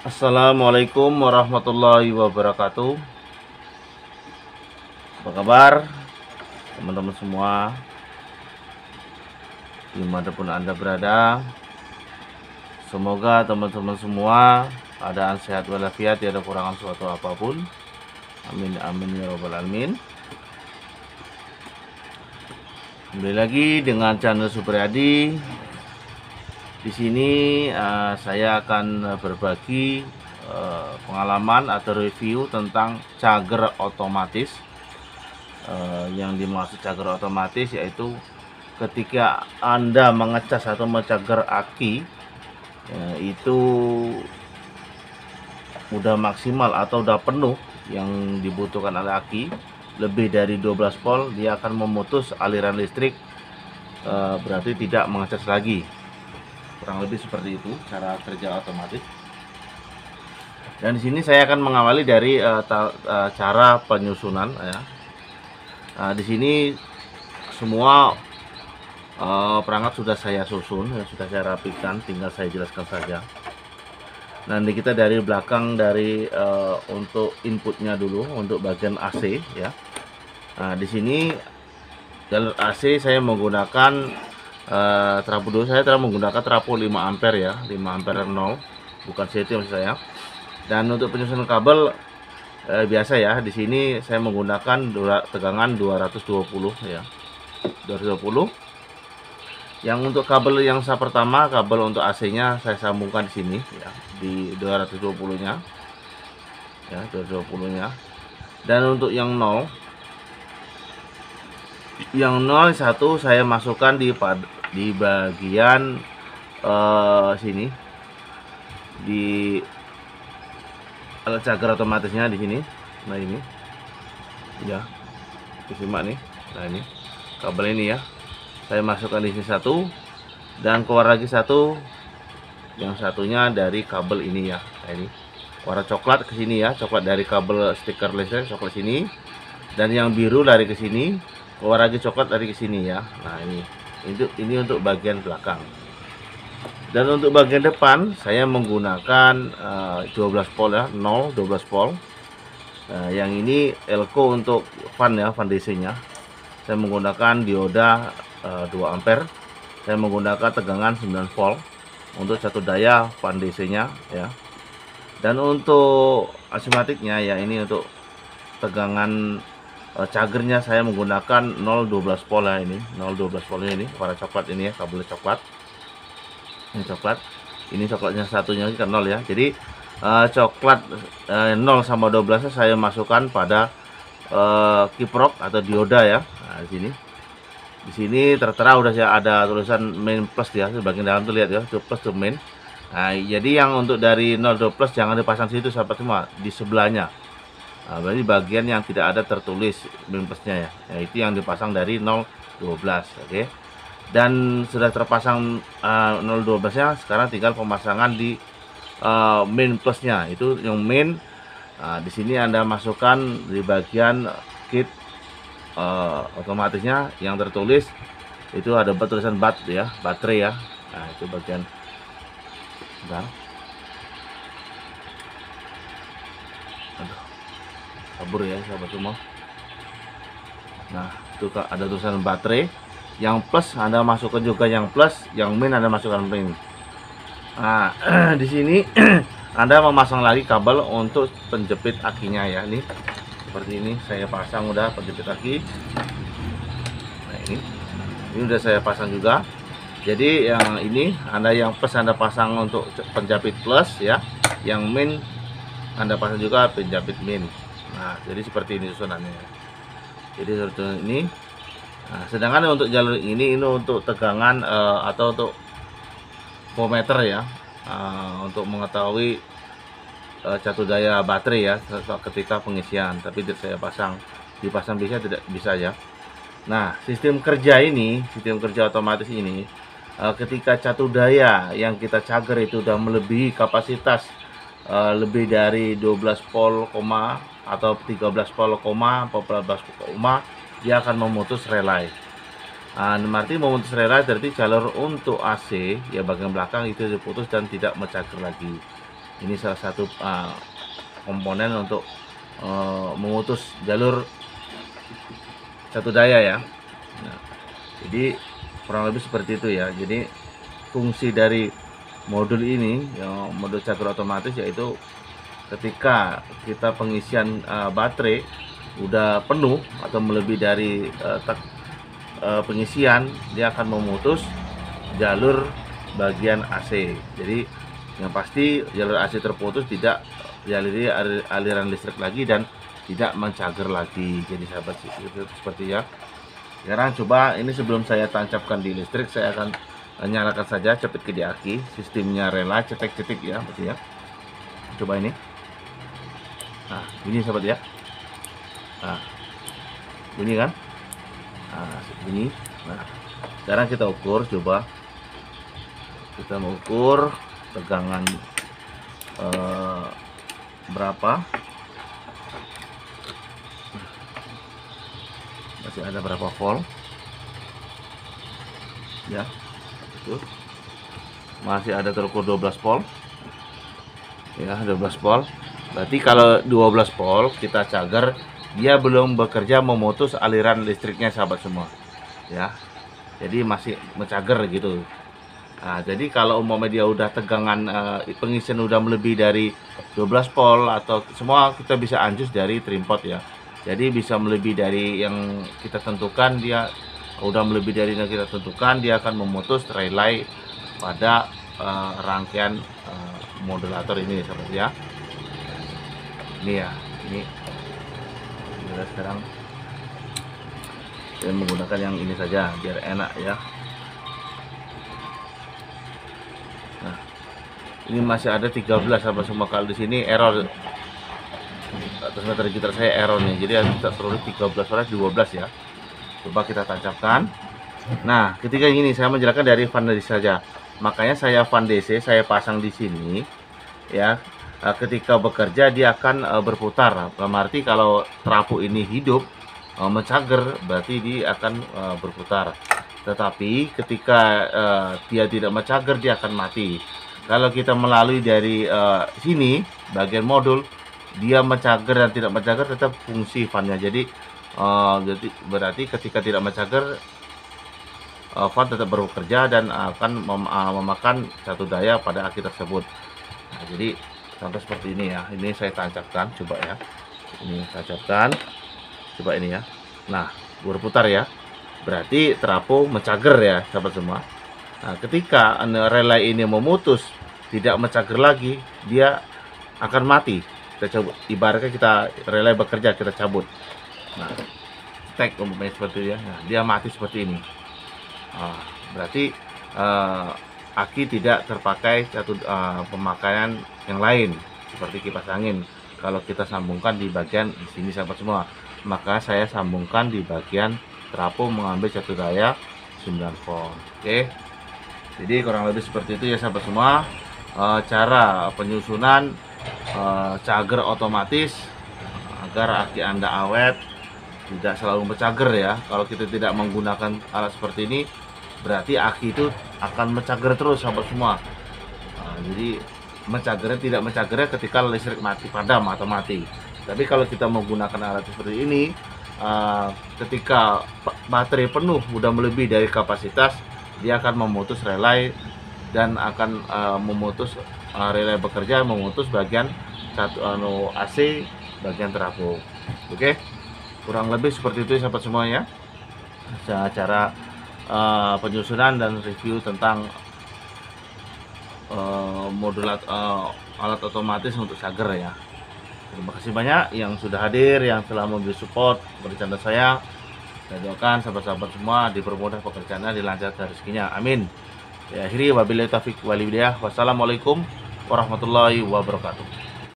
Assalamualaikum warahmatullahi wabarakatuh. Apa kabar teman-teman semua, dimanapun Anda berada? Semoga teman-teman semua keadaan sehat walafiat, tidak ada kurangan suatu apapun. Amin amin ya robbal alamin. Kembali lagi dengan channel Supriyadi. Di sini saya akan berbagi pengalaman atau review tentang charger otomatis. Yang dimaksud charger otomatis yaitu ketika Anda mengecas atau mencager aki, itu udah maksimal atau udah penuh yang dibutuhkan oleh aki, lebih dari 12 volt, dia akan memutus aliran listrik, berarti tidak mengecas lagi. Kurang lebih seperti itu cara kerja otomatis. Dan di sini saya akan mengawali dari cara penyusunan ya. Di sini semua perangkat sudah saya susun, ya, sudah saya rapikan, tinggal saya jelaskan saja. Nanti kita dari belakang, dari untuk inputnya dulu, untuk bagian AC ya. Di sini jalur AC saya menggunakan trafo dulu. Saya telah menggunakan trafo 5 ampere ya, 5 ampere 0, bukan CT maksud saya. Dan untuk penyusunan kabel biasa ya, di sini saya menggunakan tegangan 220 ya, 220. Yang untuk kabel yang pertama, kabel untuk AC-nya saya sambungkan di sini ya, di 220-nya ya, 220-nya. Dan untuk yang 0, satu saya masukkan di bagian sini, di alat charger otomatisnya di sini. Nah ini ya, disimak nih. Nah ini kabel ini ya, saya masukkan di sini satu, dan keluar lagi satu. Yang satunya dari kabel ini ya. Nah ini warna coklat ke sini ya, coklat dari kabel stiker listrik, coklat sini. Dan yang biru lari ke sini, keluar lagi coklat dari ke sini ya. Nah ini untuk bagian belakang. Dan untuk bagian depan saya menggunakan 12 volt ya, 12 volt. Yang ini elko untuk fan ya, fan DC nya. Saya menggunakan dioda 2 ampere. Saya menggunakan tegangan 9 volt untuk satu daya fan DC nya ya. Dan untuk asimatiknya ya, ini untuk tegangan chargernya saya menggunakan 012 volt ya, ini 012 volt ini warna coklat ini ya, kabelnya coklat. Ini coklat, ini coklatnya satunya ke 0 ya. Jadi coklat 0 sama 12 saya masukkan pada kiprok atau dioda ya. Nah, di sini tertera udah ada tulisan main plus ya, bagian dalam tuh lihat ya, itu plus tuh main. Nah, jadi yang untuk dari 0 plus jangan dipasang situ sahabat semua, di sebelahnya. Nah, berarti bagian yang tidak ada tertulis main plusnya ya, yaitu yang dipasang dari 012. Oke. Dan sudah terpasang 012 nya, sekarang tinggal pemasangan di main plusnya, itu yang main. Nah, di sini Anda masukkan di bagian kit otomatisnya yang tertulis itu ada tulisan bat ya, baterai ya. Nah itu bagian, bentar, aduh kabur ya sahabat semua. Nah itu ada tulisan baterai. Yang plus Anda masukkan juga yang plus, yang min Anda masukkan min. Nah di sini Anda memasang lagi kabel untuk penjepit akinya ya. Ini seperti ini saya pasang udah penjepit aki. Nah ini udah saya pasang juga. Jadi yang ini Anda yang plus Anda pasang untuk penjepit plus ya, yang min Anda pasang juga penjepit min. Nah jadi seperti ini susunannya. Jadi seperti ini. Nah, sedangkan untuk jalur ini untuk tegangan atau untuk voltmeter ya, untuk mengetahui satu daya baterai ya ketika pengisian. Tapi tidak saya dipasang bisa, tidak bisa ya. Nah sistem kerja otomatis ini, ketika satu daya yang kita charger itu sudah melebihi kapasitas lebih dari 12 volt, atau 13 volt, 14, dia akan memutus relay. Berarti memutus relay berarti jalur untuk AC ya bagian belakang itu diputus dan tidak mencager lagi. Ini salah satu komponen untuk memutus jalur satu daya ya. Nah, jadi kurang lebih seperti itu ya. Jadi fungsi dari modul ini, modul cager otomatis, yaitu ketika kita pengisian baterai udah penuh atau melebihi dari pengisian, dia akan memutus jalur bagian AC. Jadi yang pasti jalur AC terputus, tidak dialiri aliran listrik lagi dan tidak mencager lagi. Jadi sahabat, seperti ya. Sekarang coba ini, sebelum saya tancapkan di listrik, saya akan nyalakan saja cepet ke di aki. Sistemnya relay cetek-cetek ya, berarti ya. Coba ini. Nah, bunyi sahabat ya. Nah, bunyi kan? Nah, bunyi. Nah, sekarang kita ukur, coba kita mengukur tegangan berapa, masih ada berapa volt ya, itu masih ada terukur 12 volt ya, 12 volt. Berarti kalau 12 volt kita cager, dia belum bekerja memutus aliran listriknya sahabat semua ya, jadi masih mencager gitu. Nah, jadi kalau umpamanya dia udah tegangan pengisian udah melebihi dari 12 volt atau semua, kita bisa anjus dari trimpot ya. Jadi bisa melebihi dari yang kita tentukan, dia udah melebihi dari yang kita tentukan, dia akan memutus relay pada rangkaian modulator ini sahabat ya. Ini ya, ini kita sekarang saya menggunakan yang ini saja biar enak ya. Nah, ini masih ada 13 sahabat semua. Kalau di sini error, transmitter gitar saya error nih, jadi kita terus 13 oleh 12 ya. Coba kita tancapkan. Nah, ketika ini saya menjelaskan dari fan DC saja, makanya saya fan DC saya pasang di sini ya. Ketika bekerja dia akan berputar. Berarti kalau trafo ini hidup mencager, berarti dia akan berputar. Tetapi ketika dia tidak mencager, dia akan mati. Kalau kita melalui dari sini bagian modul, dia mencager dan tidak mencager, tetap fungsi fan-nya. Jadi berarti ketika tidak mencager, fan tetap bekerja dan akan memakan satu daya pada aki tersebut. Nah, jadi contoh seperti ini ya. Ini saya tancapkan, coba ya. Ini tancapkan, coba ini ya. Nah, berputar ya. Berarti trafo mencager ya sahabat semua. Nah, ketika relay ini memutus, tidak mencager lagi, dia akan mati. Kita cabut. Ibaratnya kita relay bekerja, kita cabut. Nah, tag umpamanya seperti itu ya. Nah, dia mati seperti ini. Nah, berarti aki tidak terpakai satu pemakaian yang lain seperti kipas angin. Kalau kita sambungkan di bagian di sini sahabat semua, maka saya sambungkan di bagian trafo mengambil satu daya 9 volt. Oke, jadi kurang lebih seperti itu ya sahabat semua, cara penyusunan cager otomatis agar aki Anda awet, tidak selalu mencager ya. Kalau kita tidak menggunakan alat seperti ini, berarti aki itu akan mencager terus sahabat semua. Jadi mencagernya tidak mencagernya ketika listrik mati, padam atau mati. Tapi kalau kita menggunakan alat seperti ini, ketika baterai penuh udah melebihi dari kapasitas, dia akan memutus relay dan akan memutus relay bekerja, memutus bagian satu AC bagian trafo. Oke, kurang lebih seperti itu sahabat semuanya, cara penyusunan dan review tentang alat otomatis untuk cager ya. Terima kasih banyak yang sudah hadir, yang telah memberi support bercanda saya. Saya doakan sahabat-sahabat semua dipermudah pekerjaannya, dilancarkan rezekinya, amin. Ya, akhiri wabillahi taufiq wal hidayah. Wassalamualaikum warahmatullahi wabarakatuh.